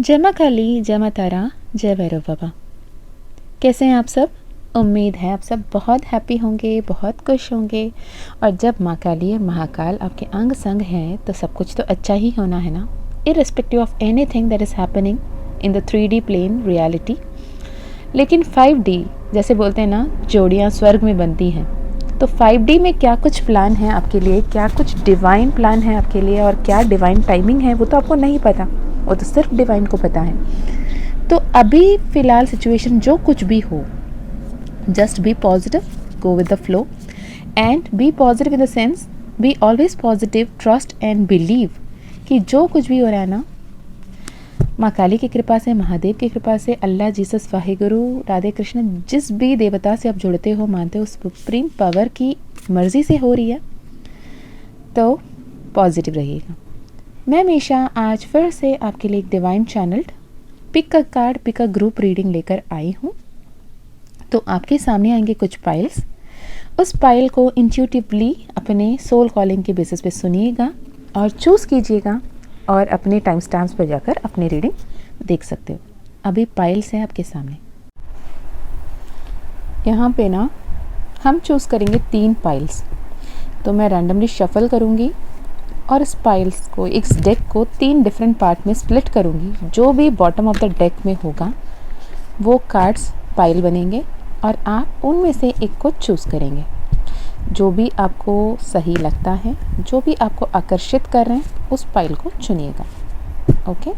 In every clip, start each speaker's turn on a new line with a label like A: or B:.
A: जय माँ काली, जय माँ तारा, जय भैरव बाबा। कैसे हैं आप सब? उम्मीद है आप सब बहुत हैप्पी होंगे, बहुत खुश होंगे। और जब माँ काली और महाकाल आपके अंग संग हैं तो सब कुछ तो अच्छा ही होना है ना, irrespective of anything that is happening in the 3D plane reality. लेकिन 5D जैसे बोलते हैं ना, जोड़ियाँ स्वर्ग में बनती हैं। तो 5D में क्या कुछ प्लान है आपके लिए, क्या कुछ डिवाइन प्लान है आपके लिए और क्या डिवाइन टाइमिंग है, वो तो आपको नहीं पता, वो तो सिर्फ डिवाइन को पता है। तो अभी फ़िलहाल सिचुएशन जो कुछ भी हो, just be positive, go with the flow and be positive in the sense, be always positive, trust and believe कि जो कुछ भी हो रहा है ना, माँ काली की कृपा से, महादेव की कृपा से, अल्लाह, जीसस, वाहिगुरु, राधे कृष्ण, जिस भी देवता से आप जुड़ते हो, मानते हो, सुप्रीम पावर की मर्ज़ी से हो रही है, तो पॉजिटिव रहिएगा। मैं हमेशा आज फिर से आपके लिए एक divine channelled pick a card, pick a group reading लेकर आई हूँ। तो आपके सामने आएंगे कुछ पाइल्स। उस पाइल को इंट्यूटिवली अपने सोल कॉलिंग के बेसिस पे सुनिएगा और चूज़ कीजिएगा और अपने टाइम स्टैम्प्स पर जाकर अपनी रीडिंग देख सकते हो। अभी पाइल्स हैं आपके सामने। यहाँ पे ना हम चूज़ करेंगे 3 पाइल्स। तो मैं रैंडमली शफल करूँगी और इस पाइल्स को, इस डेक को 3 डिफरेंट पार्ट में स्प्लिट करूँगी। जो भी बॉटम ऑफ द डेक में होगा वो कार्ड्स पाइल बनेंगे और आप उनमें से एक को चूज़ करेंगे। जो भी आपको सही लगता है, जो भी आपको आकर्षित कर रहे हैं, उस पाइल को चुनिएगा। Okay,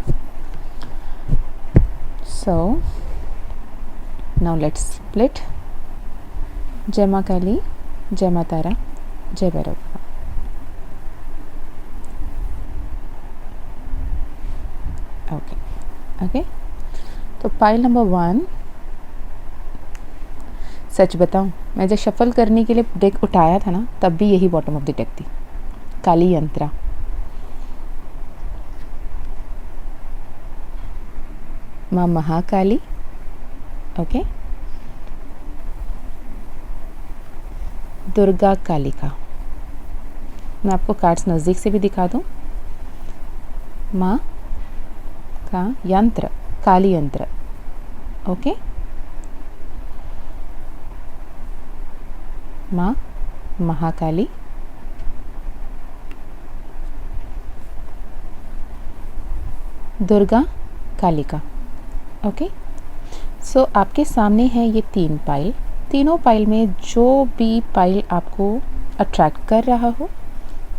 A: so now let's split. जय माँ काली, जय माँ तारा, जय भैरव। ओके, तो पाइल नंबर 1, सच बताऊं, मैं जब शफल करने के लिए डेक उठाया था ना, तब भी यही बॉटम ऑफ द डेक थी, काली यंत्रा। माँ महाकाली, ओके, दुर्गा कालिका। मैं आपको कार्ड्स नज़दीक से भी दिखा दूं। माँ का यंत्र, काली यंत्र, ओके। माँ महाकाली, दुर्गा कालिका, ओके। सो आपके सामने है ये 3 पाइल। तीनों पाइल में जो भी पाइल आपको अट्रैक्ट कर रहा हो,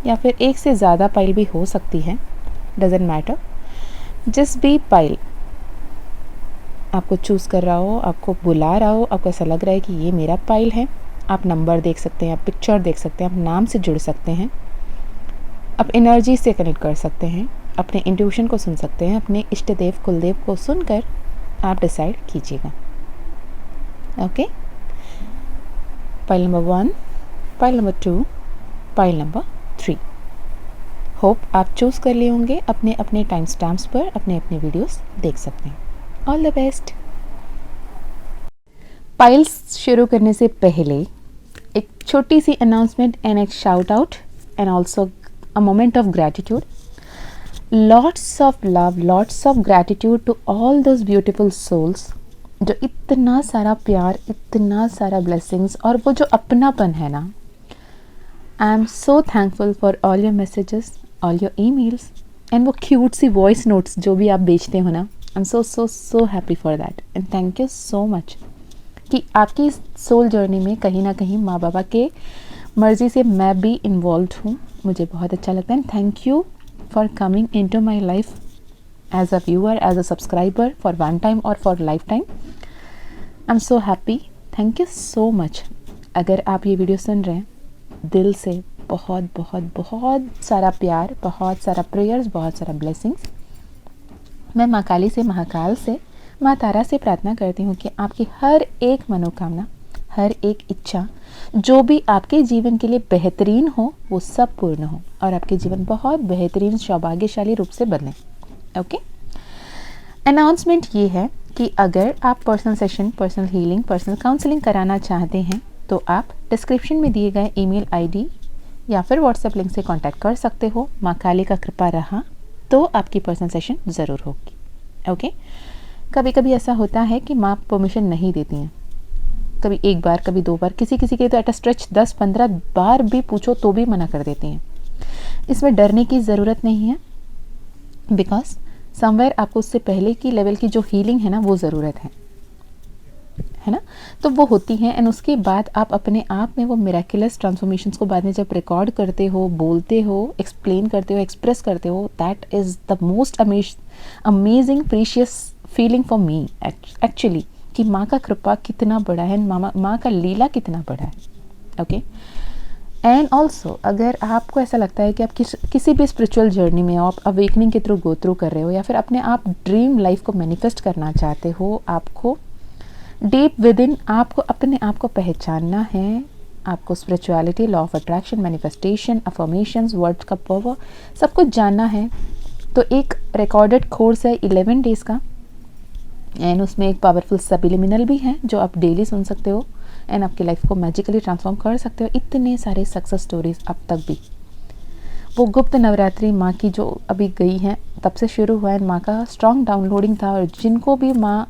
A: या फिर एक से ज़्यादा पाइल भी हो सकती है, डजेंट मैटर, जिस भी पाइल आपको चूज़ कर रहा हो, आपको बुला रहा हो, आपको ऐसा लग रहा है कि ये मेरा पाइल है, आप नंबर देख सकते हैं, आप पिक्चर देख सकते हैं, आप नाम से जुड़ सकते हैं, आप एनर्जी से कनेक्ट कर सकते हैं, अपने इंट्यूशन को सुन सकते हैं, अपने इष्ट देव कुलदेव को सुनकर आप डिसाइड कीजिएगा। Okay, pile number 1, pile number 2, pile number 3। Hope आप चूज़ कर लिए होंगे। अपने अपने टाइम स्टैम्प्स पर अपने अपने वीडियोस देख सकते हैं। All the best. पाइल्स शुरू करने से पहले एक छोटी सी अनाउंसमेंट एंड एक shout out and also a moment of gratitude. Lots of love, lots of gratitude to all those beautiful souls जो इतना सारा प्यार, इतना सारा ब्लेसिंग्स और वो जो अपनापन है ना, आई am so thankful for all your messages, all your emails and वो क्यूट सी वॉइस नोट्स जो भी आप भेजते हो ना, आई am so happy for that and thank you so much कि आपकी इस सोल जर्नी में कहीं ना कहीं माँ बाबा के मर्ज़ी से मैं भी इन्वॉल्व हूँ। मुझे बहुत अच्छा लगता है। Thank you for coming into my life as a viewer, as a subscriber, for one time और for lifetime. I am so happy, thank you so much. अगर आप ये वीडियो सुन रहे हैं, दिल से बहुत बहुत बहुत सारा प्यार, बहुत सारा प्रेयर्स, बहुत सारा ब्लेसिंग्स। मैं माँ काली से, महाकाल से, माँ तारा से प्रार्थना करती हूँ कि आपकी हर एक मनोकामना, हर एक इच्छा जो भी आपके जीवन के लिए बेहतरीन हो, वो सब पूर्ण हो और आपके जीवन बहुत बेहतरीन सौभाग्यशाली रूप से बदले। ओके, अनाउंसमेंट ये है कि अगर आप personal session, personal healing, personal counselling कराना चाहते हैं तो आप डिस्क्रिप्शन में दिए गए ईमेल आईडी या फिर व्हाट्सएप लिंक से कांटेक्ट कर सकते हो। माँ काली का कृपा रहा तो आपकी पर्सनल सेशन ज़रूर होगी। ओके। कभी कभी ऐसा होता है कि माँ परमिशन नहीं देती हैं, कभी एक बार, कभी दो बार, किसी किसी के तो एट अ स्ट्रेच 10-15 बार भी पूछो तो भी मना कर देती हैं। इसमें डरने की ज़रूरत नहीं है, बिकॉज समवेयर आपको उससे पहले की लेवल की जो हीलिंग है ना वो ज़रूरत है ना, तो वो होती हैं। एंड उसके बाद आप अपने आप में वो मिराकुलस ट्रांसफॉर्मेशंस को बाद में जब रिकॉर्ड करते हो, बोलते हो, एक्सप्लेन करते हो, एक्सप्रेस करते हो, that is the most amazing precious feeling for me actually, कि माँ का कृपा कितना बड़ा है, माँ का लीला कितना बड़ा है। ओके। एंड ऑल्सो अगर आपको ऐसा लगता है कि आप किसी भी स्पिरिचुअल जर्नी में हो, आप अवेकनिंग के थ्रू गो थ्रू कर रहे हो, या फिर अपने आप ड्रीम लाइफ को मैनिफेस्ट करना चाहते हो, आपको डीप विद इन आपको अपने आप को पहचानना है, आपको spirituality, law of attraction, manifestation, affirmations, words का पावर, सब कुछ जानना है, तो एक रिकॉर्डेड कोर्स है 11 डेज का। एंड उसमें एक पावरफुल सब्लिमिनल भी है जो आप डेली सुन सकते हो, एंड आपकी लाइफ को मैजिकली ट्रांसफॉर्म कर सकते हो। इतने सारे सक्सेस स्टोरीज अब तक भी, वो गुप्त नवरात्रि माँ की जो अभी गई हैं तब से शुरू हुआ है, माँ का स्ट्रॉन्ग डाउनलोडिंग था, और जिनको भी माँ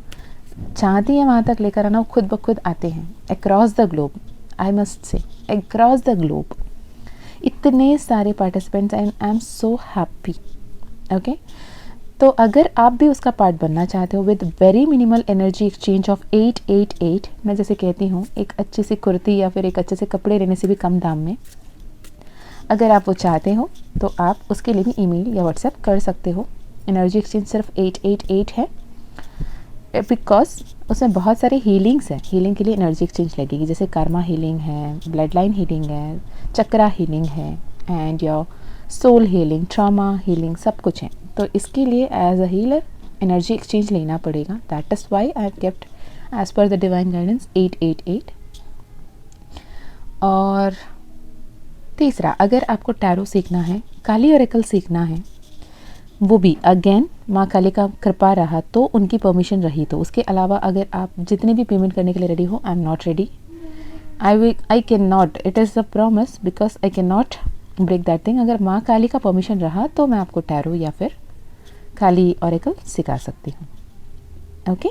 A: चाहती है वहाँ तक लेकर आना, वो खुद ब खुद आते हैं across the globe, I must say across the globe. इतने सारे participants and I am so happy. Okay, तो अगर आप भी उसका पार्ट बनना चाहते हो with very minimal energy exchange of 888, मैं जैसे कहती हूँ एक अच्छी सी कुर्ती या फिर एक अच्छे से कपड़े लेने से भी कम दाम में, अगर आप वो चाहते हो तो आप उसके लिए भी ईमेल या व्हाट्सएप कर सकते हो। एनर्जी एक्सचेंज सिर्फ 888 है, बिकॉज उसमें बहुत सारे हीलिंग्स हैं। हीलिंग के लिए एनर्जी एक्सचेंज लगेगी, जैसे कर्मा हीलिंग है, ब्लड लाइन हीलिंग है, चक्रा हीलिंग है, and your soul healing, trauma healing, सब कुछ है। तो इसके लिए as a healer energy exchange लेना पड़ेगा। That is why I have kept as पर द डिवाइन गाइडेंस 888। और तीसरा, अगर आपको टैरो सीखना है, काली ओरेकल सीखना है, वो भी अगेन माँ काली का कृपा रहा तो, उनकी परमिशन रही तो। उसके अलावा अगर आप जितने भी पेमेंट करने के लिए रेडी हो, I am not ready, I can not, it is a promise, because I can not break that thing. अगर माँ काली का परमिशन रहा तो मैं आपको टैरो या फिर काली ओरेकल सिखा सकती हूँ। ओके,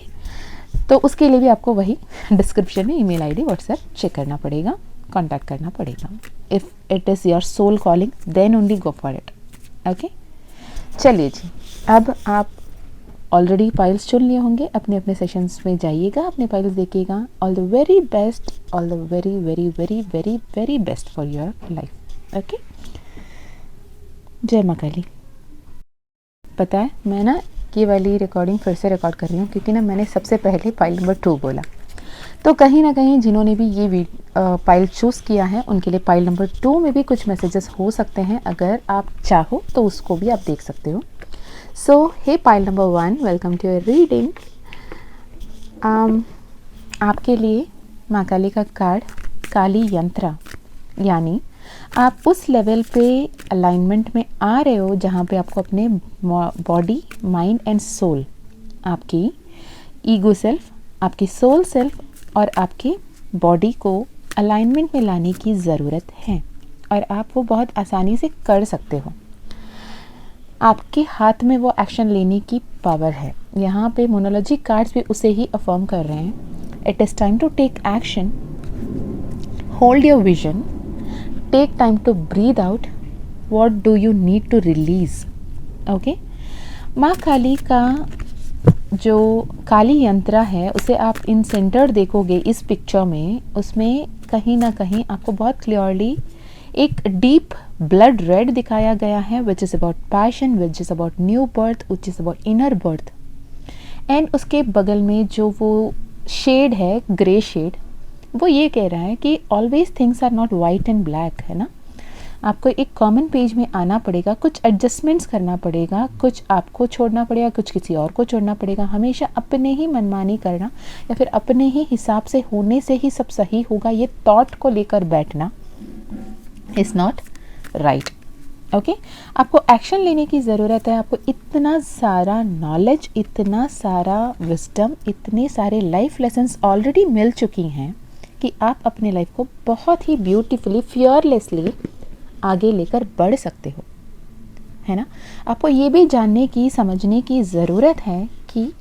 A: तो उसके लिए भी आपको वही डिस्क्रिप्शन में ईमेल आईडी, व्हाट्सएप चेक करना पड़ेगा, कांटेक्ट करना पड़ेगा। If it is your soul calling then only go for it. Okay, चलिए जी, अब आप ऑलरेडी फाइल्स चुन लिए होंगे, अपने अपने सेशंस में जाइएगा, अपने फाइल्स देखिएगा। All the very best, all the very very very very very best for your life. Okay, जय माँ काली। पता है मैं ना ये वाली रिकॉर्डिंग फिर से रिकॉर्ड कर रही हूँ, क्योंकि ना मैंने सबसे पहले फाइल नंबर 2 बोला, तो कहीं ना कहीं जिन्होंने भी ये फाइल चूज़ किया है उनके लिए फाइल नंबर 2 में भी कुछ मैसेजेस हो सकते हैं। अगर आप चाहो तो उसको भी आप देख सकते हो। So hey file number 1, welcome to your reading. आपके लिए माँ काली का कार्ड काली यंत्रा, यानी आप उस लेवल पे अलाइनमेंट में आ रहे हो जहाँ पे आपको अपने बॉडी, माइंड एंड सोल, आपकी ईगो सेल्फ, आपकी सोल सेल्फ और आपकी बॉडी को अलाइनमेंट में लाने की ज़रूरत है, और आप वो बहुत आसानी से कर सकते हो। आपके हाथ में वो एक्शन लेने की पावर है। यहाँ पे मोनोलॉजी कार्ड्स भी उसे ही अफर्म कर रहे हैं। It is time to take action, hold your vision, take time to breathe out, what do you need to release. Okay, माँ काली का जो काली यंत्रा है उसे आप इन सेंटर देखोगे इस पिक्चर में, उसमें कहीं ना कहीं आपको बहुत क्लियरली एक डीप ब्लड रेड दिखाया गया है, which is about passion, which is about new birth, which is about inner birth. And उसके बगल में जो वो शेड है, ग्रे शेड, वो ये कह रहा है कि always things are not white and black, है ना। आपको एक कॉमन पेज में आना पड़ेगा, कुछ एडजस्टमेंट्स करना पड़ेगा, कुछ आपको छोड़ना पड़ेगा, कुछ किसी और को छोड़ना पड़ेगा। हमेशा अपने ही मनमानी करना या फिर अपने ही हिसाब से होने से ही सब सही होगा, ये थॉट को लेकर बैठना इज़ नॉट राइट। ओके, आपको एक्शन लेने की ज़रूरत है। आपको इतना सारा नॉलेज, इतना सारा विजडम, इतने सारे लाइफ लेसन्स ऑलरेडी मिल चुकी हैं कि आप अपने लाइफ को बहुत ही ब्यूटीफुली, फियरलेसली आगे लेकर बढ़ सकते हो, है ना। आपको ये भी जानने की, समझने की ज़रूरत है कि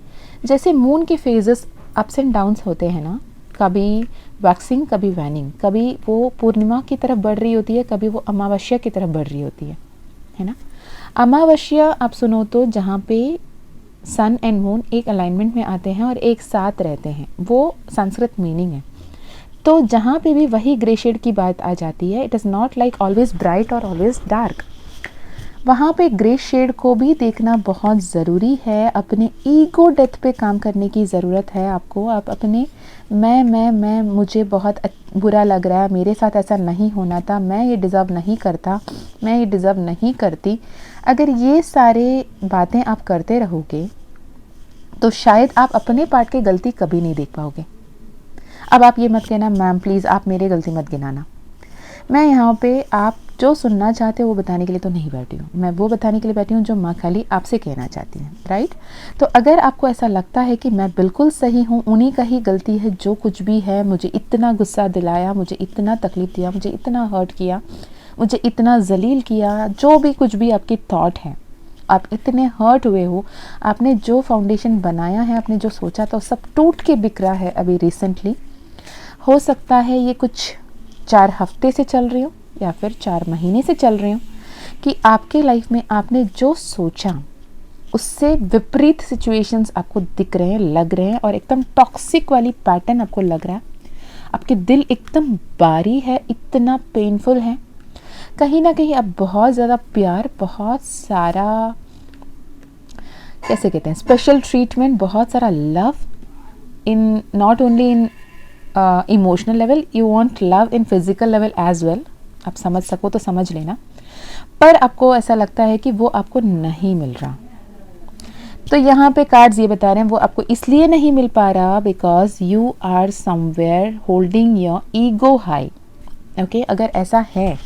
A: जैसे मून के फेजेस अप्स एंड डाउन्स होते हैं ना, कभी वैक्सिंग कभी वैनिंग, कभी वो पूर्णिमा की तरफ बढ़ रही होती है, कभी वो अमावस्या की तरफ बढ़ रही होती है ना। अमावस्या आप सुनो तो जहाँ पे सन एंड मून एक अलाइनमेंट में आते हैं और एक साथ रहते हैं, वो संस्कृत मीनिंग है। तो जहाँ पे भी वही ग्रे शेड की बात आ जाती है, it is not like always bright और ऑलवेज डार्क, वहाँ पे ग्रे शेड को भी देखना बहुत ज़रूरी है। अपने ईगो डेथ पे काम करने की ज़रूरत है आपको। आप अपने मैं मुझे बहुत बुरा लग रहा है, मेरे साथ ऐसा नहीं होना था, मैं ये डिज़र्व नहीं करता, मैं ये डिज़र्व नहीं करती, अगर ये सारे बातें आप करते रहोगे तो शायद आप अपने पार्ट की गलती कभी नहीं देख पाओगे। अब आप ये मत कहना मैम प्लीज़ आप मेरी गलती मत गिनाना, मैं यहाँ पे आप जो सुनना चाहते हो वो बताने के लिए तो नहीं बैठी हूँ, मैं वो बताने के लिए बैठी हूँ जो माँ खाली आपसे कहना चाहती हैं, राइट। तो अगर आपको ऐसा लगता है कि मैं बिल्कुल सही हूँ, उन्हीं का ही गलती है, जो कुछ भी है, मुझे इतना गुस्सा दिलाया, मुझे इतना तकलीफ़ दिया, मुझे इतना हर्ट किया, मुझे इतना जलील किया, जो भी कुछ भी आपकी थॉट है, आप इतने हर्ट हुए हो, आपने जो फाउंडेशन बनाया है, आपने जो सोचा था, सब टूट के बिखरा है अभी रिसेंटली। हो सकता है ये कुछ 4 हफ्ते से चल रही हो या फिर 4 महीने से चल रही हो कि आपके लाइफ में आपने जो सोचा उससे विपरीत सिचुएशंस आपको दिख रहे हैं, लग रहे हैं, और एकदम टॉक्सिक वाली पैटर्न आपको लग रहा है। आपके दिल एकदम बारी है, इतना पेनफुल है, कहीं ना कहीं आप बहुत ज़्यादा प्यार, बहुत सारा कैसे कहते हैं स्पेशल ट्रीटमेंट, बहुत सारा love in not only in emotional level, you want love in physical level as well. आप समझ सको तो समझ लेना, पर आपको ऐसा लगता है कि वो आपको नहीं मिल रहा। तो यहाँ पे कार्ड्स ये बता रहे हैं वो आपको इसलिए नहीं मिल पा रहा because you are somewhere holding your ego high. Okay, अगर ऐसा है,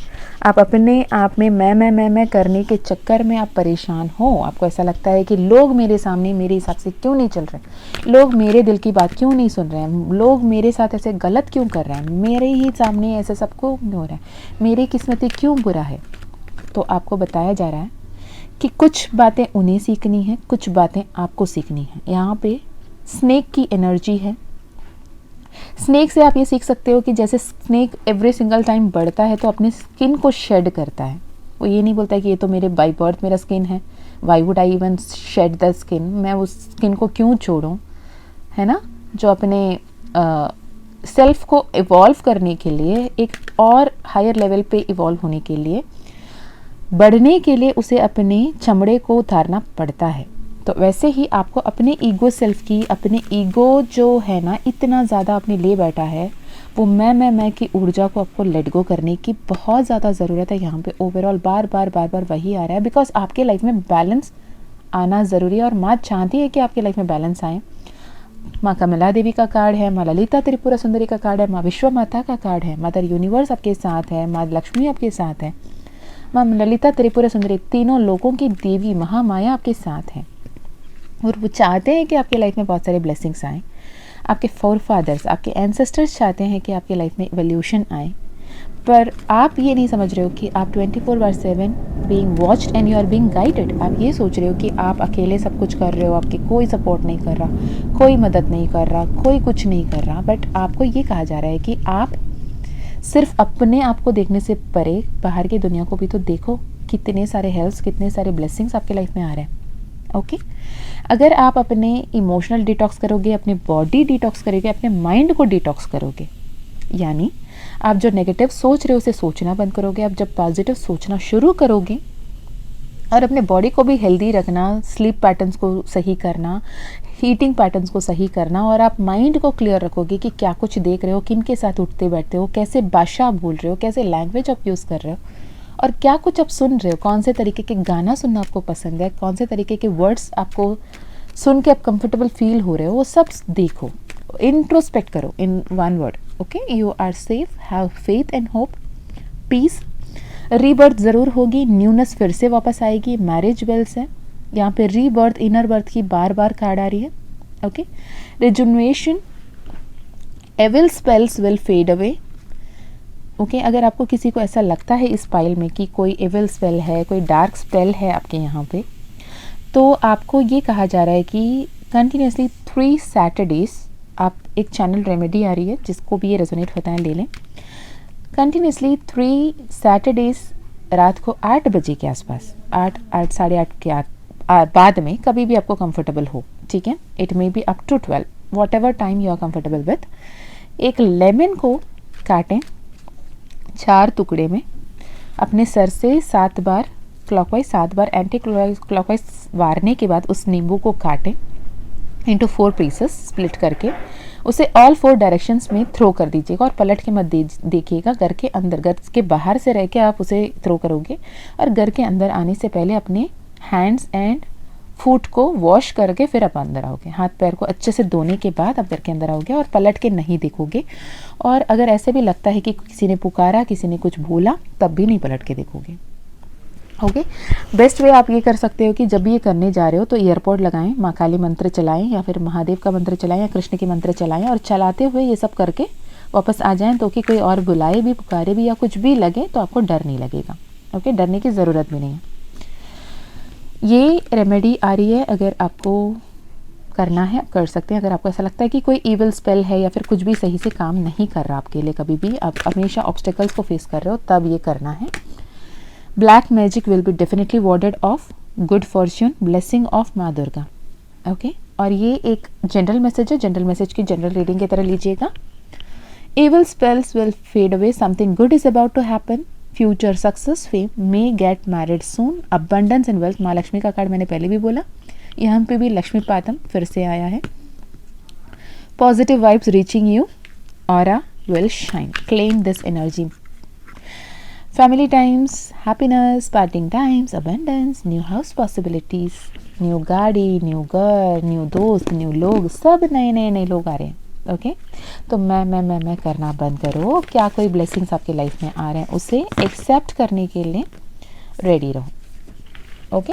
A: आप अपने आप में मैं करने के चक्कर में आप परेशान हो, आपको ऐसा लगता है कि लोग मेरे सामने मेरे हिसाब से क्यों नहीं चल रहे, लोग मेरे दिल की बात क्यों नहीं सुन रहे हैं, लोग मेरे साथ ऐसे गलत क्यों कर रहे हैं, मेरे ही सामने ऐसे सबको हो रहा है, मेरी किस्मत क्यों बुरा है, तो आपको बताया जा रहा है कि कुछ बातें उन्हें सीखनी है, कुछ बातें आपको सीखनी है। यहाँ पे स्नेक की एनर्जी है। स्नेक से आप ये सीख सकते हो कि जैसे स्नेक एवरी सिंगल टाइम बढ़ता है तो अपने स्किन को शेड करता है, वो ये नहीं बोलता है कि ये तो मेरे बाय बर्थ मेरा स्किन है, why would I even shed the skin, मैं उस स्किन को क्यों छोड़ूं, है ना। जो अपने सेल्फ को इवॉल्व करने के लिए, एक और हायर लेवल पे इवॉल्व होने के लिए, बढ़ने के लिए उसे अपने चमड़े को उतारना पड़ता है। तो वैसे ही आपको अपने ईगो सेल्फ की, अपने ईगो जो है ना इतना ज़्यादा अपने लिए बैठा है, वो मैं की ऊर्जा को आपको लेट गो करने की बहुत ज़्यादा ज़रूरत है। यहाँ पे ओवरऑल बार बार वही आ रहा है बिकॉज आपके लाइफ में बैलेंस आना ज़रूरी है और माँ चाहती है कि आपके लाइफ में बैलेंस आए। माँ कमला देवी का कार्ड है, माँ ललिता त्रिपुरा सुंदरी का कार्ड है, माँ विश्व माता का कार्ड है, मदर यूनिवर्स आपके साथ है, माँ लक्ष्मी आपके साथ है, माँ ललिता त्रिपुरा सुंदरी तीनों लोगों की देवी महामाया आपके साथ है और वो चाहते हैं कि आपके लाइफ में बहुत सारे ब्लेसिंग्स आएँ। आपके फोर फादर्स, आपके एंसेस्टर्स चाहते हैं कि आपके लाइफ में इवोल्यूशन आए, पर आप ये नहीं समझ रहे हो कि आप 24/7 being watched and you are being guided. आप ये सोच रहे हो कि आप अकेले सब कुछ कर रहे हो, आपकी कोई सपोर्ट नहीं कर रहा, कोई मदद नहीं कर रहा, कोई कुछ नहीं कर रहा, बट आपको ये कहा जा रहा है कि आप सिर्फ अपने आप को देखने से परे बाहर की दुनिया को भी तो देखो, कितने सारे हेल्प्स, कितने सारे ब्लेसिंग्स आपके लाइफ में आ रहे हैं। ओके, अगर आप अपने इमोशनल डिटॉक्स करोगे, अपने बॉडी डिटॉक्स करोगे, अपने माइंड को डिटॉक्स करोगे, यानी आप जो नेगेटिव सोच रहे हो उसे सोचना बंद करोगे, आप जब पॉजिटिव सोचना शुरू करोगे और अपने बॉडी को भी हेल्दी रखना, स्लीप पैटर्न्स को सही करना, हीटिंग पैटर्न्स को सही करना, और आप माइंड को क्लियर रखोगे कि क्या कुछ देख रहे हो, किन के साथ उठते बैठते हो, कैसे भाषा बोल रहे हो, कैसे लैंग्वेज आप यूज़ कर रहे हो, और क्या कुछ आप सुन रहे हो, कौन से तरीके के गाना सुनना आपको पसंद है, कौन से तरीके के वर्ड्स आपको सुन के आप कंफर्टेबल फील हो रहे हो, वो सब देखो, इंट्रोस्पेक्ट करो in one word. Okay, you are safe, have faith and hope, peace. Rebirth ज़रूर होगी, न्यूनेस फिर से वापस आएगी, मैरिज वेल्स है यहाँ पे, रीबर्थ, इनर बर्थ की बार बार कार्ड आ रही है। Okay, rejuvenation, evil spells will fade away. Okay, अगर आपको किसी को ऐसा लगता है इस फाइल में कि कोई एविल स्पेल है, कोई डार्क स्पेल है आपके यहाँ पे, तो आपको ये कहा जा रहा है कि कंटिन्यूसली 3 सैटरडेज आप एक चैनल रेमेडी आ रही है, जिसको भी ये रेजोनेट होता है ले लें। कंटिन्यूसली 3 सैटरडेज रात को 8 बजे के आसपास, 8 साढ़े 8 के बाद में कभी भी आपको कंफर्टेबल हो, ठीक है, it may be up to 12, whatever time you are comfortable with. एक लेमन को काटें 4 टुकड़े में, अपने सर से 7 बार क्लॉकवाइज, 7 बार एंटी क्लॉकवाइज वारने के बाद उस नींबू को काटें इंटू 4 पीसेस स्प्लिट करके, उसे ऑल 4 डायरेक्शंस में थ्रो कर दीजिएगा और पलट के मत देखिएगा। घर के अंदर, घर के बाहर से रह के आप उसे थ्रो करोगे और घर के अंदर आने से पहले अपने हैंड्स एंड फुट को वॉश करके फिर आप अंदर आओगे। हाथ पैर को अच्छे से धोने के बाद आप घर के अंदर आओगे और पलट के नहीं देखोगे। और अगर ऐसे भी लगता है कि किसी ने पुकारा, किसी ने कुछ बोला, तब भी नहीं पलट के देखोगे। ओके, बेस्ट वे आप ये कर सकते हो कि जब भी ये करने जा रहे हो तो ईयरपॉड लगाएं, माँ काली मंत्र चलाएं या फिर महादेव का मंत्र चलाएं या कृष्ण के मंत्र चलाएं, और चलाते हुए ये सब करके वापस आ जाएं, तो कि कोई और बुलाए भी, पुकारे भी या कुछ भी लगे तो आपको डर नहीं लगेगा। ओके, डरने की ज़रूरत भी नहीं है। ये रेमेडी आ रही है, अगर आपको करना है आप कर सकते हैं। अगर आपको ऐसा लगता है कि कोई इविल स्पेल है या फिर कुछ भी सही से काम नहीं कर रहा आपके लिए, कभी भी आप हमेशा ऑब्स्टेकल्स को फेस कर रहे हो, तब ये करना है। Black magic will be definitely warded off good fortune, blessing of माँ दुर्गा। ओके, और ये एक जनरल मैसेज है, जनरल मैसेज की जनरल रीडिंग की तरह लीजिएगा। Evil spells will fade away, something good is about to happen, future success, fame, may get married soon, abundance and wealth। माँ लक्ष्मी का कार्ड मैंने पहले भी बोला, यहाँ पे भी लक्ष्मी पातम फिर से आया है। Positive vibes reaching you, aura will shine, claim this energy। Family times, happiness, parting times, abundance, new house possibilities, new गाड़ी, new घर, new दोस्त, new लोग, सब नए नए नए लोग आ रहे हैं। ओके, तो मैं करना बंद करो। क्या कोई ब्लेसिंग्स आपके लाइफ में आ रहे हैं, उसे एक्सेप्ट करने के लिए रेडी रहो। ओके,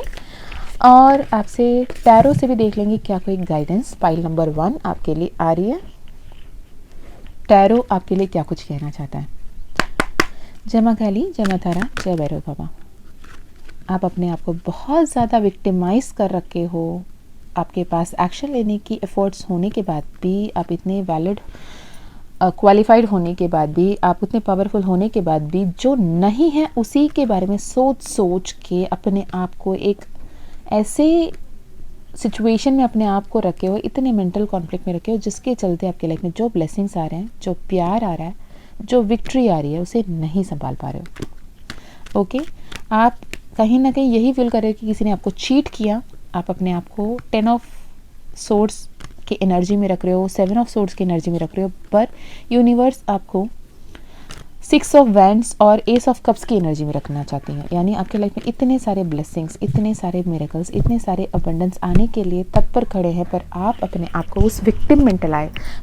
A: और आपसे टैरो से भी देख लेंगे क्या कोई गाइडेंस पाइल नंबर 1 आपके लिए आ रही है। टैरो आपके लिए क्या कुछ कहना चाहता है। जय माँ काली, जय माँ तारा, जय भैरव बाबा। आप अपने आप को बहुत ज़्यादा विक्टिमाइज कर रखे हो। आपके पास एक्शन लेने की एफर्ट्स होने के बाद भी, आप इतने वैलिड क्वालिफाइड होने के बाद भी, आप उतने पावरफुल होने के बाद भी, जो नहीं है उसी के बारे में सोच के अपने आप को एक ऐसे सिचुएशन में अपने आप को रखे हो, इतने मेंटल कॉन्फ्लिक्ट में रखे हो, जिसके चलते आपके लाइफ में जो ब्लेसिंग्स आ रहे हैं, जो प्यार आ रहा है, जो विक्ट्री आ रही है, उसे नहीं संभाल पा रहे हो। ओके, आप कहीं ना कहीं यही फील कर रहे हो कि किसी ने आपको चीट किया। आप अपने आप को 10 ऑफ सोर्ड्स की एनर्जी में रख रहे हो, 7 ऑफ सोर्ड्स की एनर्जी में रख रहे हो, पर यूनिवर्स आपको 6 ऑफ वैंड्स और एस ऑफ कप्स की एनर्जी में रखना चाहती है। यानी आपके लाइफ में इतने सारे ब्लेसिंग्स, इतने सारे मिरेकल्स, इतने सारे अबंडेंस आने के लिए तत्पर खड़े हैं, पर आप अपने आप को उस विक्टिम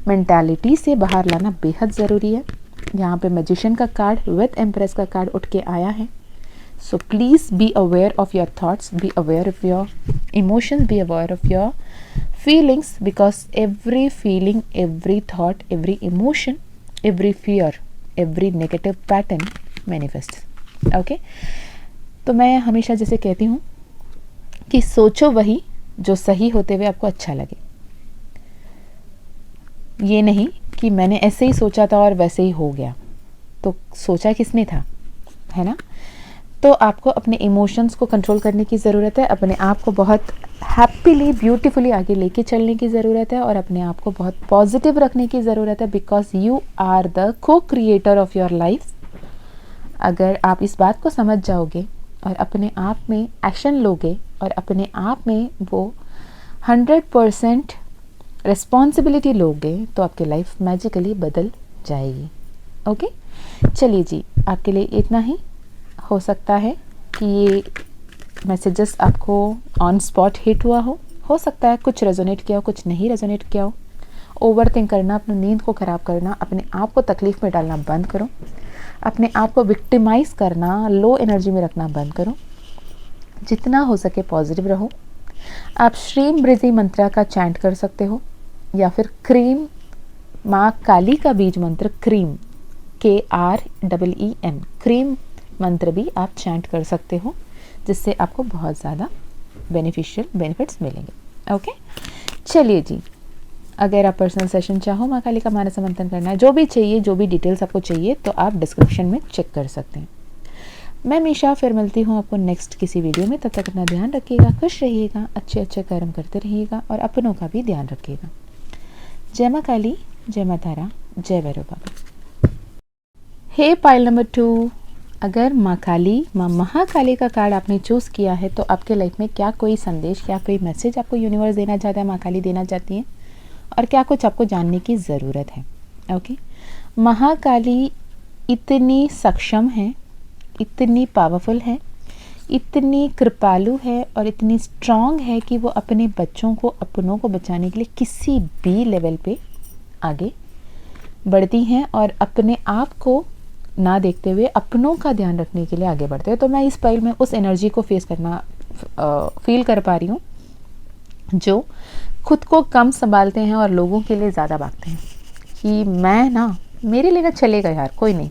A: मेंटालिटी से बाहर लाना बेहद ज़रूरी है। यहाँ पे मैजिशियन का कार्ड विथ एम्प्रेस का कार्ड उठ के आया है। So please be aware of your thoughts, be aware of your emotions, be aware of your feelings, because every feeling, every thought, every emotion, every fear, every negative pattern manifests. Okay? तो मैं हमेशा जैसे कहती हूँ कि सोचो वही जो सही होते हुए आपको अच्छा लगे। ये नहीं कि मैंने ऐसे ही सोचा था और वैसे ही हो गया, तो सोचा किसने था, है ना। तो आपको अपने इमोशंस को कंट्रोल करने की ज़रूरत है, अपने आप को बहुत हैप्पीली, ब्यूटीफुली आगे लेके चलने की ज़रूरत है, और अपने आप को बहुत पॉजिटिव रखने की ज़रूरत है, बिकॉज यू आर द को क्रिएटर ऑफ योर लाइफ। अगर आप इस बात को समझ जाओगे और अपने आप में एक्शन लोगे और अपने आप में वो 100% रिस्पॉन्सिबिलिटी लोगे, तो आपकी लाइफ मैजिकली बदल जाएगी। ओके, चलिए जी, आपके लिए इतना ही। हो सकता है कि ये मैसेजेस आपको ऑन स्पॉट हिट हुआ हो सकता है कुछ रेजोनेट किया हो, कुछ नहीं रेजोनेट किया हो। ओवर थिंक करना, अपनी नींद को ख़राब करना, अपने आप को तकलीफ़ में डालना बंद करो। अपने आप को विक्टिमाइज़ करना, लो एनर्जी में रखना बंद करो। जितना हो सके पॉजिटिव रहो। आप श्रीम ब्रिजी मंत्रा का चैंट कर सकते हो, या फिर क्रीम माँ काली का बीज मंत्र क्रीम KREEM क्रीम मंत्र भी आप चैंट कर सकते हो, जिससे आपको बहुत ज़्यादा बेनिफिट्स मिलेंगे। ओके, चलिए जी, अगर आप पर्सनल सेशन चाहो, माँ काली का मानस मंथन करना है, जो भी चाहिए, जो भी डिटेल्स आपको चाहिए, तो आप डिस्क्रिप्शन में चेक कर सकते हैं। मैं मीशा फिर मिलती हूँ आपको नेक्स्ट किसी वीडियो में। तब तक अपना ध्यान रखिएगा, खुश रहिएगा, अच्छे अच्छे कर्म करते रहिएगा और अपनों का भी ध्यान रखिएगा। जय माँ काली, जय माँ तारा, जय Bhairav Baba. Hey pile number 2, अगर माँ काली, माँ महाकाली का कार्ड आपने चूज़ किया है तो आपके लाइफ में क्या कोई संदेश, क्या कोई मैसेज आपको यूनिवर्स देना चाहता है, माँ काली देना चाहती है, और क्या कुछ आपको जानने की ज़रूरत है। ओके, महाकाली इतनी सक्षम है, इतनी पावरफुल है, इतनी कृपालु है और इतनी स्ट्रांग है कि वो अपने बच्चों को, अपनों को बचाने के लिए किसी भी लेवल पे आगे बढ़ती हैं और अपने आप को ना देखते हुए अपनों का ध्यान रखने के लिए आगे बढ़ते हैं। तो मैं इस पाइल में उस एनर्जी को फेस करना फील कर पा रही हूँ जो खुद को कम संभालते हैं और लोगों के लिए ज़्यादा भागते हैं कि मैं ना, मेरे लिए ना चलेगा यार, कोई नहीं।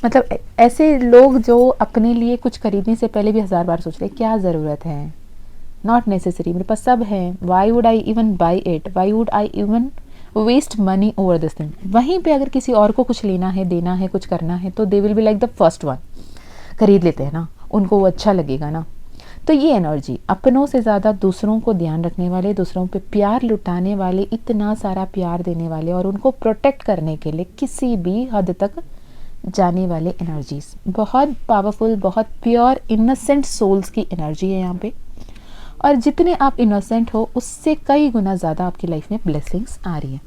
A: मतलब ऐसे लोग जो अपने लिए कुछ खरीदने से पहले भी 1000 बार सोच रहे क्या ज़रूरत है, नॉट नेसेसरी, मेरे पास सब है, why would I even buy it, why would I even waste money over this thing. वहीं पे अगर किसी और को कुछ लेना है, देना है, कुछ करना है, तो they will be like the first one, खरीद लेते हैं ना, उनको वो अच्छा लगेगा ना। तो ये एनर्जी अपनों से ज़्यादा दूसरों को ध्यान रखने वाले, दूसरों पे प्यार लुटाने वाले, इतना सारा प्यार देने वाले और उनको प्रोटेक्ट करने के लिए किसी भी हद तक जाने वाले एनर्जीज, बहुत पावरफुल, बहुत प्योर इनोसेंट सोल्स की एनर्जी है यहाँ पे। और जितने आप इनोसेंट हो उससे कई गुना ज़्यादा आपकी लाइफ में ब्लेसिंग्स आ रही है।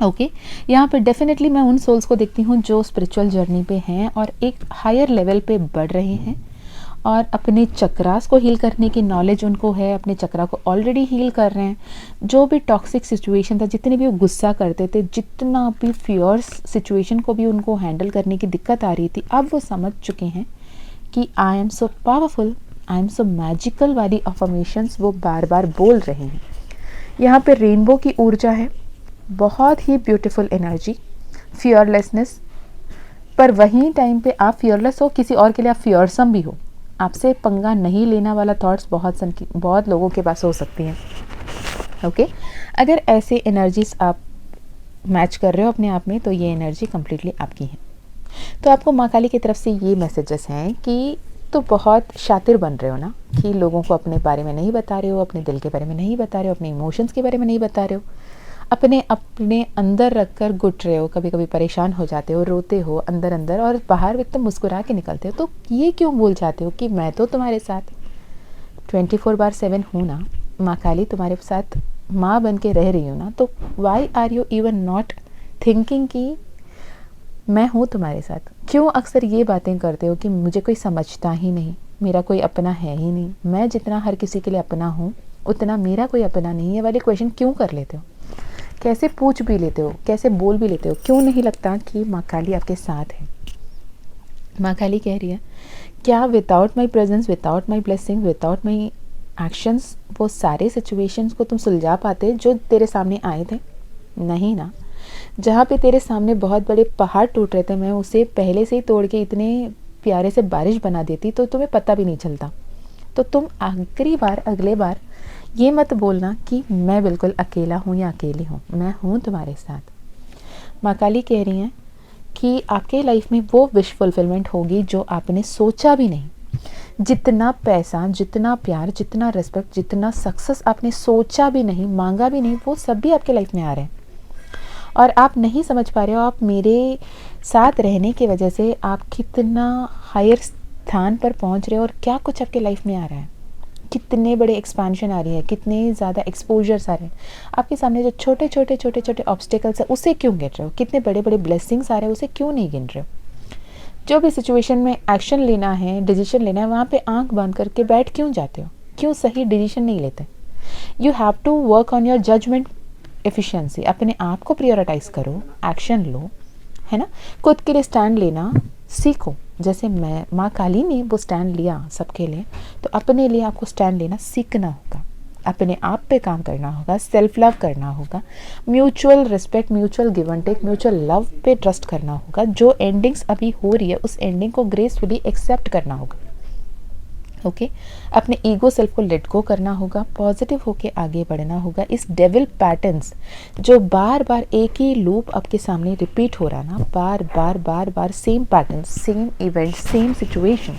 A: ओके, यहाँ पे डेफिनेटली मैं उन सोल्स को देखती हूँ जो स्पिरिचुअल जर्नी पे हैं और एक हायर लेवल पे बढ़ रहे हैं और अपने चक्रास को हील करने की नॉलेज उनको है, अपने चक्रा को ऑलरेडी हील कर रहे हैं। जो भी टॉक्सिक सिचुएशन था, जितने भी वो गुस्सा करते थे, जितना भी फियर्स सिचुएशन को भी उनको हैंडल करने की दिक्कत आ रही थी, अब वो समझ चुके हैं कि आई am so powerful, I am so magical वाली अफर्मेशंस वो बार बार बोल रहे हैं। यहाँ पे रेनबो की ऊर्जा है, बहुत ही ब्यूटीफुल एनर्जी, फियरलेसनेस। पर वहीं टाइम पे आप फियरलेस हो, किसी और के लिए आप फियरसम भी हो। आपसे पंगा नहीं लेना वाला थॉट्स बहुत लोगों के पास हो सकती हैं। ओके, अगर ऐसे एनर्जीज आप मैच कर रहे हो अपने आप में, तो ये एनर्जी कम्प्लीटली आपकी है। तो आपको माँ काली की तरफ से ये मैसेजेस हैं कि तो बहुत शातिर बन रहे हो ना, कि लोगों को अपने बारे में नहीं बता रहे हो, अपने दिल के बारे में नहीं बता रहे हो, अपने इमोशंस के बारे में नहीं बता रहे हो, अपने अंदर रख कर घुट रहे हो, कभी कभी परेशान हो जाते हो, रोते हो अंदर अंदर और बाहर एकदम मुस्कुरा के निकलते हो। तो ये क्यों भूल जाते हो कि मैं तो तुम्हारे साथ 24/7 हूँ ना, माँ काली तुम्हारे साथ माँ बन के रह रही हूँ ना। तो why are you even not thinking कि मैं हूँ तुम्हारे साथ? क्यों अक्सर ये बातें करते हो कि मुझे कोई समझता ही नहीं, मेरा कोई अपना है ही नहीं, मैं जितना हर किसी के लिए अपना हूँ उतना मेरा कोई अपना नहीं है वाले क्वेश्चन क्यों कर लेते हो? कैसे पूछ भी लेते हो, कैसे बोल भी लेते हो? क्यों नहीं लगता कि माँ काली आपके साथ है? माँ काली कह रही है, क्या without my presence, without my blessing, without my actions वो सारे सिचुएशंस को तुम सुलझा पाते जो तेरे सामने आए थे? नहीं ना। जहाँ पे तेरे सामने बहुत बड़े पहाड़ टूट रहे थे, मैं उसे पहले से ही तोड़ के इतने प्यारे से बारिश बना देती तो तुम्हें पता भी नहीं चलता। तो तुम अगले बार ये मत बोलना कि मैं बिल्कुल अकेला हूँ या अकेली हूँ, मैं हूँ तुम्हारे साथ। माँ काली कह रही हैं कि आपके लाइफ में वो विश फुलफिलमेंट होगी जो आपने सोचा भी नहीं। जितना पैसा, जितना प्यार, जितना रिस्पेक्ट, जितना सक्सेस आपने सोचा भी नहीं, मांगा भी नहीं, वो सब भी आपके लाइफ में आ रहे हैं। और आप नहीं समझ पा रहे हो, आप मेरे साथ रहने की वजह से आप कितना हायर स्थान पर पहुंच रहे हो और क्या कुछ आपके लाइफ में आ रहा है, कितने बड़े एक्सपेंशन आ रही है, कितने ज़्यादा एक्सपोजर्स आ रहे हैं आपके सामने। जो छोटे छोटे ऑब्स्टिकल्स है उसे क्यों गिन रहे हो? कितने बड़े बड़े ब्लेसिंग्स आ रहे हैं उसे क्यों नहीं गिन रहे हो? जो भी सिचुएशन में एक्शन लेना है, डिसीजन लेना है, वहाँ पे आंख बंद करके बैठ क्यों जाते हो? क्यों सही डिसीजन नहीं लेते? You have to work on your judgement efficiency. अपने आप को प्रायोरिटाइज करो, एक्शन लो, है ना। खुद के लिए स्टैंड लेना सीखो। जैसे मैं माँ काली ने वो स्टैंड लिया सबके लिए, तो अपने लिए आपको स्टैंड लेना सीखना होगा, अपने आप पे काम करना होगा, सेल्फ लव करना होगा, mutual respect, mutual give and take, mutual love पे ट्रस्ट करना होगा। जो एंडिंग्स अभी हो रही है उस एंडिंग को ग्रेसफुली एक्सेप्ट करना होगा। ओके अपने ईगो सेल्फ को लेट गो करना होगा, पॉजिटिव होके आगे बढ़ना होगा। इस डेविल पैटर्न्स जो बार बार एक ही लूप आपके सामने रिपीट हो रहा ना, बार बार बार बार same patterns, same event, same situation,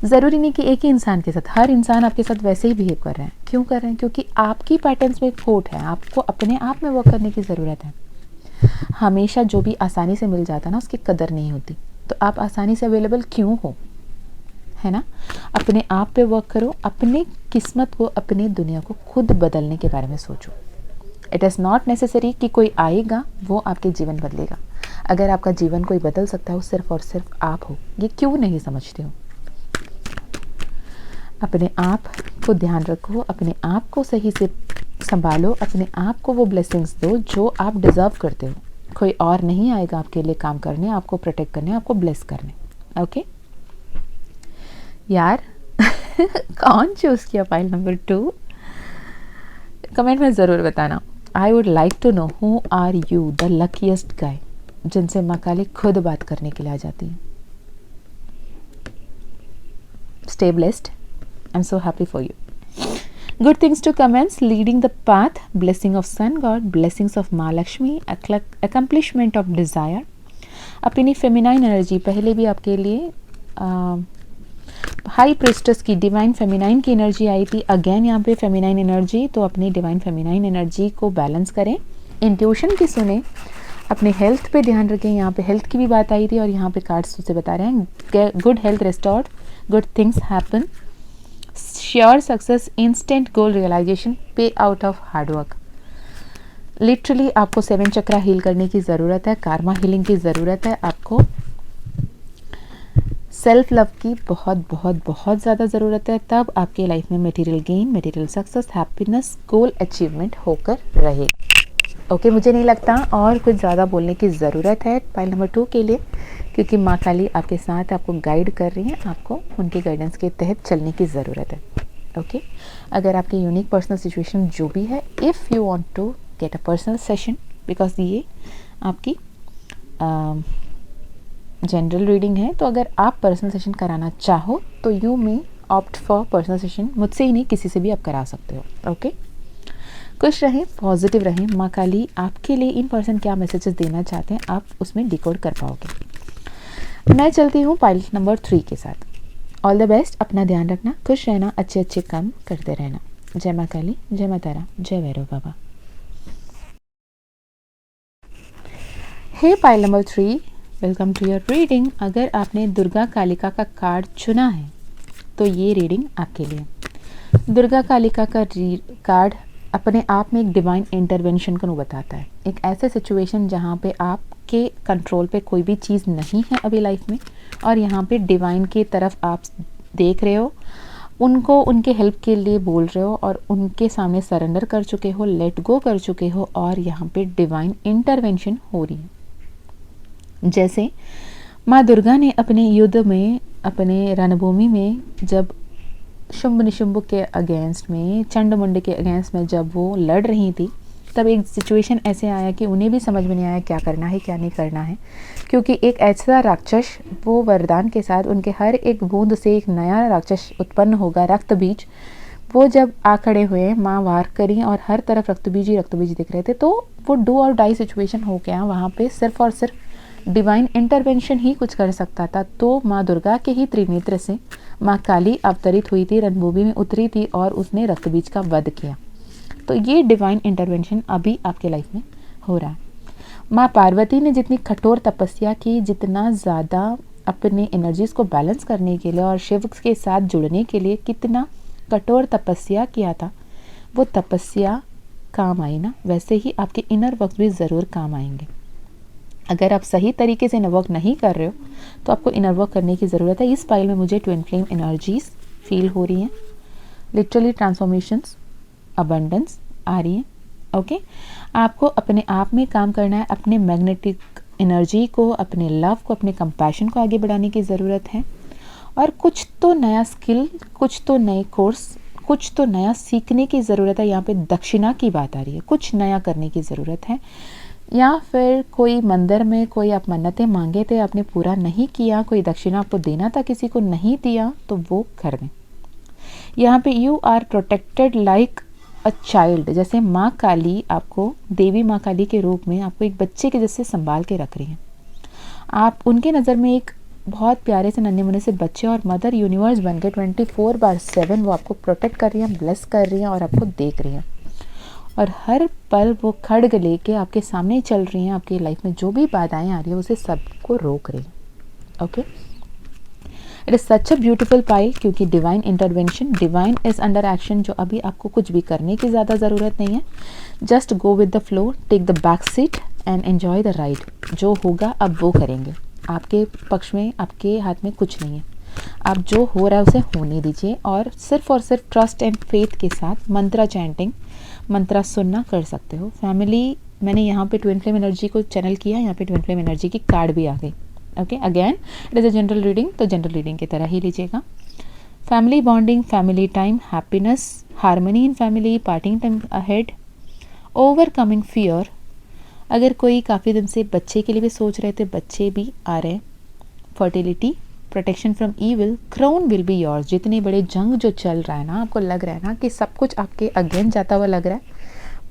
A: ज़रूरी नहीं कि एक ही इंसान के साथ, हर इंसान आपके साथ वैसे ही बिहेव कर रहे हैं। क्यों कर रहे हैं? क्योंकि आपकी पैटर्न्स में खोट है, आपको अपने आप में वर्क करने की ज़रूरत है। हमेशा जो भी आसानी से मिल जाता है ना, उसकी कदर नहीं होती। तो आप आसानी से अवेलेबल क्यों हो, है ना? अपने आप पे वर्क करो, अपने किस्मत को, अपने दुनिया को खुद बदलने के बारे में सोचो। इट इज़ नॉट नेसेसरी कि कोई आएगा वो आपके जीवन बदलेगा। अगर आपका जीवन कोई बदल सकता है वो सिर्फ और सिर्फ आप हो। ये क्यों नहीं समझते हो? अपने आप को ध्यान रखो, अपने आप को सही से संभालो, अपने आप को वो ब्लेसिंग्स दो जो आप डिज़र्व करते हो। कोई और नहीं आएगा आपके लिए काम करने, आपको प्रोटेक्ट करने, आपको ब्लेस करने। ओके यार कौन चूज़ किया फाइल नंबर 2? कमेंट में ज़रूर बताना। I would like to know who are you the luckiest guy जिनसे माँ काली खुद बात करने के लिए आ जाती है। Stay blessed. I am so happy for you. Good things to commence: leading the path, blessing of Sun God, blessings of माँ लक्ष्मी, accomplishment of desire। अपनी फेमिनाइन एनर्जी पहले भी आपके लिए हाई प्रिस्टेस की डिवाइन फेमिनाइन की एनर्जी आई थी। Again यहाँ पे फेमिनाइन एनर्जी, तो अपनी डिवाइन फेमिनाइन एनर्जी को बैलेंस करें, इंट्यूशन की सुने, अपने हेल्थ पे ध्यान रखें। यहाँ पे हेल्थ की भी बात आई थी और यहाँ पे कार्ड्स से बता रहे हैं good health restored, good things happen, sure success, instant goal realization, pay out of hard work. Literally आपको 7 चक्रा हील करने की ज़रूरत है, कार्मा हीलिंग की ज़रूरत है, आपको सेल्फ लव की बहुत बहुत बहुत ज़्यादा ज़रूरत है। तब आपके लाइफ में material gain, material success, happiness, गोल अचीवमेंट होकर रहेगा। ओके मुझे नहीं लगता और कुछ ज़्यादा बोलने की ज़रूरत है पाइल नंबर 2 के लिए, क्योंकि माँ काली आपके साथ आपको गाइड कर रही हैं, आपको उनके गाइडेंस के तहत चलने की ज़रूरत है। ओके अगर आपकी यूनिक पर्सनल सिचुएशन जो भी है, if you want to get a personal session, because ये आपकी जनरल रीडिंग है, तो अगर आप पर्सनल सेशन कराना चाहो तो you may opt for personal session. मुझसे ही नहीं, किसी से भी आप करा सकते हो। ओके खुश रहें, पॉजिटिव रहें। माँ काली आपके लिए इन पर्सन क्या मैसेजेस देना चाहते हैं, आप उसमें डिकोड कर पाओगे। मैं चलती हूँ पाइल नंबर 3 के साथ। ऑल द बेस्ट, अपना ध्यान रखना, खुश रहना, अच्छे अच्छे काम करते रहना। जय माँ काली, जय माँ तारा, जय Bhairav Baba. Hey pile number 3, welcome to your reading. अगर आपने दुर्गा कालिका का कार्ड चुना है तो ये रीडिंग आपके लिए। दुर्गा कालिका का कार्ड अपने आप में एक डिवाइन इंटरवेंशन को बताता है। एक ऐसे सिचुएशन जहाँ पे आपके कंट्रोल पे कोई भी चीज़ नहीं है अभी लाइफ में, और यहाँ पे डिवाइन की तरफ आप देख रहे हो, उनको उनके हेल्प के लिए बोल रहे हो और उनके सामने सरेंडर कर चुके हो, लेट गो कर चुके हो, और यहाँ पे डिवाइन इंटरवेंशन हो रही है। जैसे माँ दुर्गा ने अपने युद्ध में, अपने रणभूमि में, जब शुंभ निशुंभ के अगेंस्ट में, चंडमुंड के अगेंस्ट में जब वो लड़ रही थी, तब एक सिचुएशन ऐसे आया कि उन्हें भी समझ में नहीं आया क्या करना है क्या नहीं करना है, क्योंकि एक ऐसा राक्षस, वो वरदान के साथ उनके हर एक बूंद से एक नया राक्षस उत्पन्न होगा, रक्त बीज। वो जब आ खड़े हुए, माँ वार करी और हर तरफ रक्त बीज ही दिख रहे थे, तो वो डू और डाई सिचुएशन हो गया। वहाँ पे सिर्फ और सिर्फ डिवाइन इंटरवेंशन ही कुछ कर सकता था। तो माँ दुर्गा के ही त्रिनेत्र से माँ काली अवतरित हुई थी, रणभूमि में उतरी थी और उसने रक्तबीज का वध किया। तो ये डिवाइन इंटरवेंशन अभी आपके लाइफ में हो रहा है। माँ पार्वती ने जितनी कठोर तपस्या की, जितना ज़्यादा अपने एनर्जीज़ को बैलेंस करने के लिए और शिव के साथ जुड़ने के लिए कितना कठोर तपस्या किया था, वो तपस्या काम आई ना, वैसे ही आपके इनर वर्क भी ज़रूर काम आएंगे। अगर आप सही तरीके से इनर वर्क नहीं कर रहे हो तो आपको इनर वर्क करने की ज़रूरत है। इस फाइल में मुझे ट्विन फ्लेम एनर्जीज फील हो रही हैं, लिटरली ट्रांसफॉर्मेशंस, अबंडेंस आ रही हैं। ओके आपको अपने आप में काम करना है, अपने मैग्नेटिक एनर्जी को, अपने लव को, अपने कंपैशन को आगे बढ़ाने की ज़रूरत है। और कुछ तो नया स्किल, कुछ तो नए कोर्स, कुछ तो नया सीखने की ज़रूरत है। यहाँ पे दक्षिणा की बात आ रही है, कुछ नया करने की ज़रूरत है। या फिर कोई मंदिर में कोई आप मन्नतें मांगे थे, आपने पूरा नहीं किया, कोई दक्षिणा आपको देना था, किसी को नहीं दिया, तो वो कर दें। यहाँ पे you are protected like a child, जैसे माँ काली आपको, देवी माँ काली के रूप में आपको एक बच्चे के जैसे संभाल के रख रही हैं। आप उनके नज़र में एक बहुत प्यारे से नन्हे मुन्ने से बच्चे, और मदर यूनिवर्स बन के 24/7 वो आपको प्रोटेक्ट कर रही हैं, ब्लेस कर रही हैं और आपको देख रही हैं। और हर पल वो खड्ग लेके आपके सामने चल रही हैं, आपकी लाइफ में जो भी बाधाएं आ रही हैं उसे सबको रोक रही हैं। Okay, it is such a beautiful pile, क्योंकि divine intervention, divine is under action, जो अभी आपको कुछ भी करने की ज़्यादा ज़रूरत नहीं है। Just go with the flow, take the back seat and enjoy the ride. जो होगा अब वो करेंगे, आपके पक्ष में, आपके हाथ में कुछ नहीं है। आप जो हो रहा है उसे होने दीजिए और सिर्फ ट्रस्ट एंड फेथ के साथ मंत्रा चैंटिंग, मंत्रा सुनना कर सकते हो। फैमिली, मैंने यहाँ पे ट्विन फ्लेम एनर्जी को चैनल किया, यहाँ पे ट्विन फ्लेम एनर्जी की कार्ड भी आ गई। Okay, again it is a general reading, तो जनरल रीडिंग की तरह ही लीजिएगा। Family bonding, family time, happiness, harmony in family, parting time ahead, overcoming fear. अगर कोई काफ़ी दिन से बच्चे के लिए भी सोच रहे थे, बच्चे भी आ रहे हैं। Fertility, protection from evil, crown will be yours. जितनी बड़ी जंग जो चल रहा है ना, आपको लग रहा है ना कि सब कुछ आपके अगेंस्ट जाता हुआ लग रहा है,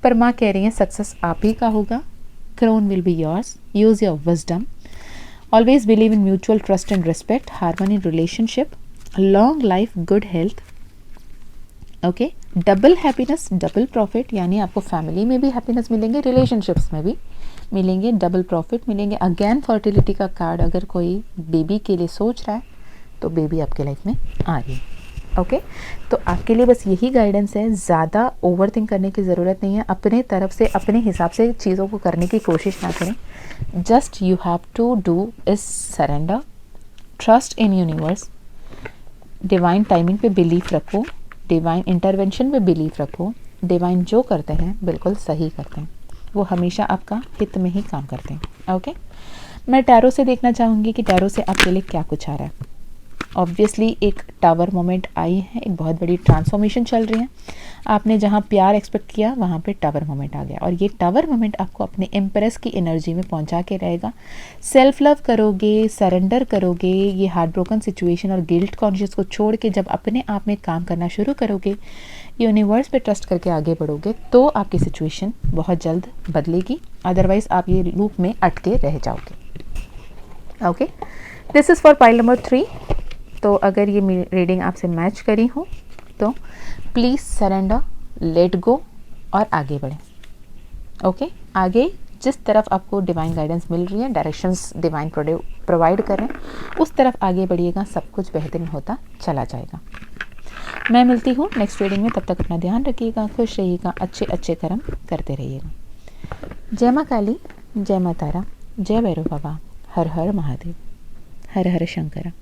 A: पर माँ कह रही है सक्सेस आप ही का होगा। Crown will be yours, use your wisdom, always believe in mutual trust and respect, harmony in relationship, long life, good health. Okay, double happiness, double profit, यानी आपको फैमिली में भी हैप्पीनेस मिलेंगे, रिलेशनशिप्स में भी मिलेंगे, डबल प्रॉफिट मिलेंगे। Again fertility का कार्ड, अगर कोई बेबी के लिए सोच रहा है तो बेबी आपके लाइफ में आ रही है। ओके, तो आपके लिए बस यही गाइडेंस है, ज़्यादा ओवर थिंक करने की ज़रूरत नहीं है। अपने तरफ से अपने हिसाब से चीज़ों को करने की कोशिश ना करें। Just you have to do is surrender, trust in universe, divine timing पे बिलीफ रखो, डिवाइन इंटरवेंशन पे बिलीफ रखो। डिवाइन जो करते हैं बिल्कुल सही करते हैं, वो हमेशा आपका हित में ही काम करते हैं। ओके, मैं टैरो से देखना चाहूँगी कि टैरो से आपके लिए क्या कुछ आ रहा है। ऑब्वियसली एक टावर मोमेंट आई है, एक बहुत बड़ी ट्रांसफॉर्मेशन चल रही है। आपने जहाँ प्यार एक्सपेक्ट किया वहाँ पे टावर मोमेंट आ गया, और ये टावर मोमेंट आपको अपने एम्प्रेस की एनर्जी में पहुँचा के रहेगा। सेल्फ लव करोगे, सरेंडर करोगे, ये हार्ट ब्रोकन सिचुएशन और गिल्ट कॉन्शियस को छोड़ के जब अपने आप में काम करना शुरू करोगे, यूनिवर्स पे ट्रस्ट करके आगे बढ़ोगे, तो आपकी सिचुएशन बहुत जल्द बदलेगी। अदरवाइज आप ये लूप में अटके रह जाओगे। Okay, this is for pile number 3। तो अगर ये रीडिंग आपसे मैच करी हो तो प्लीज़ सरेंडर, लेट गो और आगे बढ़ें। ओके, आगे जिस तरफ आपको डिवाइन गाइडेंस मिल रही है, डायरेक्शंस डिवाइन प्रोवाइड कर रहे हैं, उस तरफ आगे बढ़िएगा, सब कुछ बेहतरीन होता चला जाएगा। मैं मिलती हूँ नेक्स्ट रीडिंग में, तब तक अपना ध्यान रखिएगा, खुश रहिएगा, अच्छे अच्छे कर्म करते रहिएगा। जय माँ काली, जय माँ तारा, जय भैरव बाबा, हर हर महादेव, हर हर शंकरा।